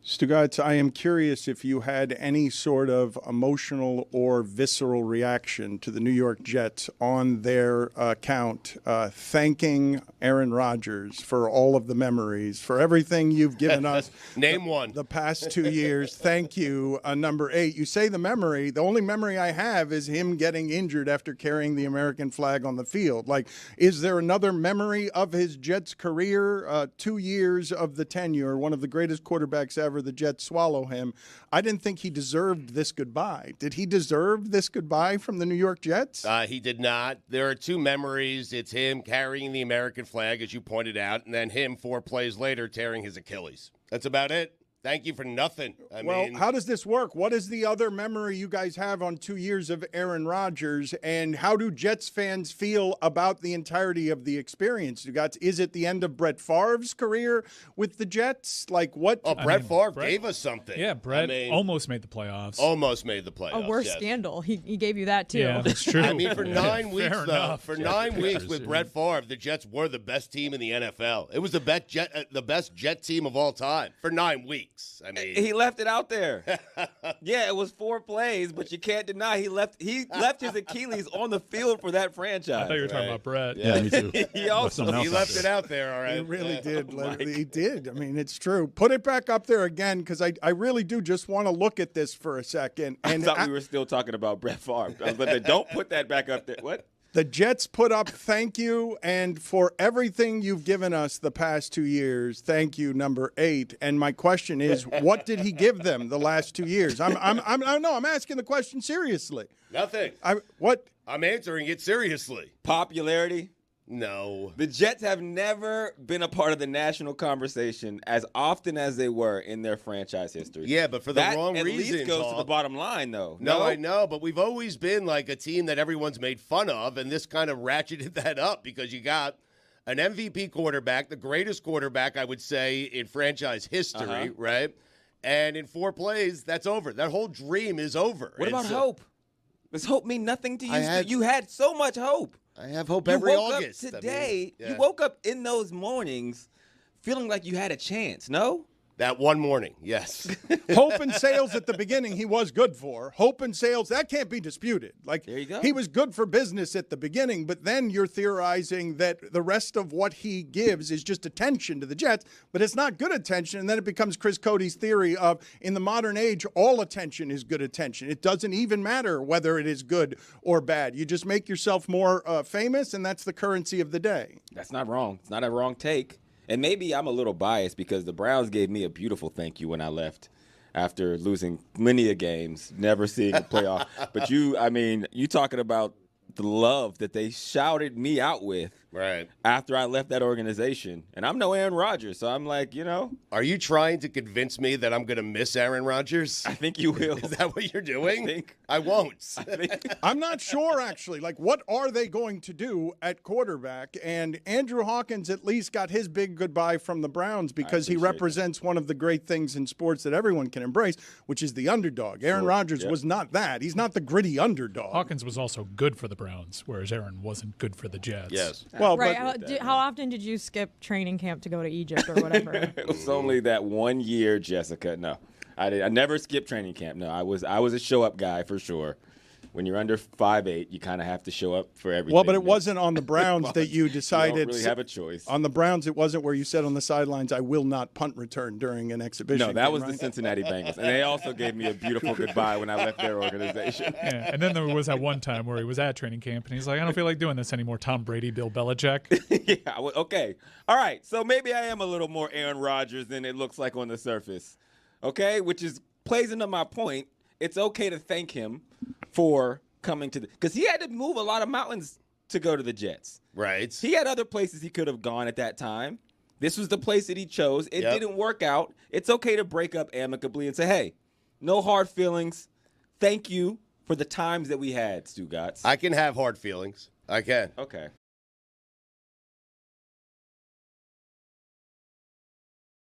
Stugotz, I am curious if you had any sort of emotional or visceral reaction to the New York Jets on their account, thanking Aaron Rodgers for all of the memories, for everything you've given us. Name one. The past 2 years. Thank you. Number 8, you say the memory. The only memory I have is him getting injured after carrying the American flag on the field. Like, is there another memory of his Jets career? 2 years of the tenure, one of the greatest quarterbacks ever. The Jets swallow him. I didn't think he deserved this goodbye. Did he deserve this goodbye from the New York Jets? He did not. There are 2 memories. It's him carrying the American flag, as you pointed out, and then him 4 plays later tearing his Achilles. That's about it. Thank you for nothing. I mean, how does this work? What is the other memory you guys have on 2 years of Aaron Rodgers, and how do Jets fans feel about the entirety of the experience? Is it the end of Brett Favre's career with the Jets? Like what? Oh, Brett Favre gave us something. Yeah, Brett almost made the playoffs. Almost made the playoffs. A worse scandal. He gave you that too. Yeah, that's true. I mean, for 9 weeks, Fair though, enough. for 9 weeks with Brett Favre, the Jets were the best team in the NFL. It was the best Jet team of all time for 9 weeks. I mean, he left it out there. Yeah, it was 4 plays, but you can't deny he left his Achilles on the field for that franchise. I thought you were talking about Brett. Yeah, me too. He also he left it out there, all right. He really did. He did. I mean, it's true. Put it back up there again, because I really do just want to look at this for a second. And I thought we were still talking about Brett Favre. I was like, don't put that back up there. What? The Jets put up thank you, and for everything you've given us the past 2 years, thank you, number 8. And my question is, what did he give them the last 2 years? I'm asking the question seriously. Nothing. I'm answering it seriously. Popularity? No. The Jets have never been a part of the national conversation as often as they were in their franchise history. Yeah, but for the wrong reason. That at least goes to the bottom line, though. No, I know, but we've always been like a team that everyone's made fun of, and this kind of ratcheted that up because you got an MVP quarterback, the greatest quarterback, I would say, in franchise history, right? And in 4 plays, that's over. That whole dream is over. What about hope? Does hope mean nothing to you? You had so much hope. I have hope every August. Today, you woke up in those mornings feeling like you had a chance, no? That one morning, yes. Hope and sales at the beginning he was good for. Hope and sales, that can't be disputed. Like, there you go. He was good for business at the beginning, but then you're theorizing that the rest of what he gives is just attention to the Jets, but it's not good attention, and then it becomes Chris Cody's theory of, in the modern age, all attention is good attention. It doesn't even matter whether it is good or bad. You just make yourself more famous, and that's the currency of the day. That's not wrong. It's not a wrong take. And maybe I'm a little biased because the Browns gave me a beautiful thank you when I left after losing many games, never seeing a playoff. But you talking about the love that they shouted me out with after I left that organization. And I'm no Aaron Rodgers, so I'm like, Are you trying to convince me that I'm going to miss Aaron Rodgers? I think you will. Is that what you're doing? I won't. I'm not sure, actually. Like, what are they going to do at quarterback? And Andrew Hawkins at least got his big goodbye from the Browns because he represents one of the great things in sports that everyone can embrace, which is the underdog. Aaron Rodgers was not that. He's not the gritty underdog. Hawkins was also good for the Browns, whereas Aaron wasn't good for the Jets. Yes. Well, right. How often did you skip training camp to go to Egypt or whatever? It was only that 1 year, Jessica. No, I never skipped training camp. No, I was a show up guy for sure. When you're under 5'8", you kind of have to show up for everything. Well, but it wasn't on the Browns that you decided. You don't really have a choice. On the Browns, it wasn't where you said on the sidelines, "I will not punt return during an exhibition." No, that was the Cincinnati Bengals, and they also gave me a beautiful goodbye when I left their organization. Yeah, and then there was that one time where he was at training camp, and he's like, "I don't feel like doing this anymore." Tom Brady, Bill Belichick. Yeah. Okay. All right. So maybe I am a little more Aaron Rodgers than it looks like on the surface. Okay, which plays into my point. It's okay to thank him for coming to because he had to move a lot of mountains to go to the Jets. Right. He had other places he could have gone at that time. This was the place that he chose. It didn't work out. It's okay to break up amicably and say, hey, no hard feelings. Thank you for the times that we had, Stugotz. I can have hard feelings. I can. Okay.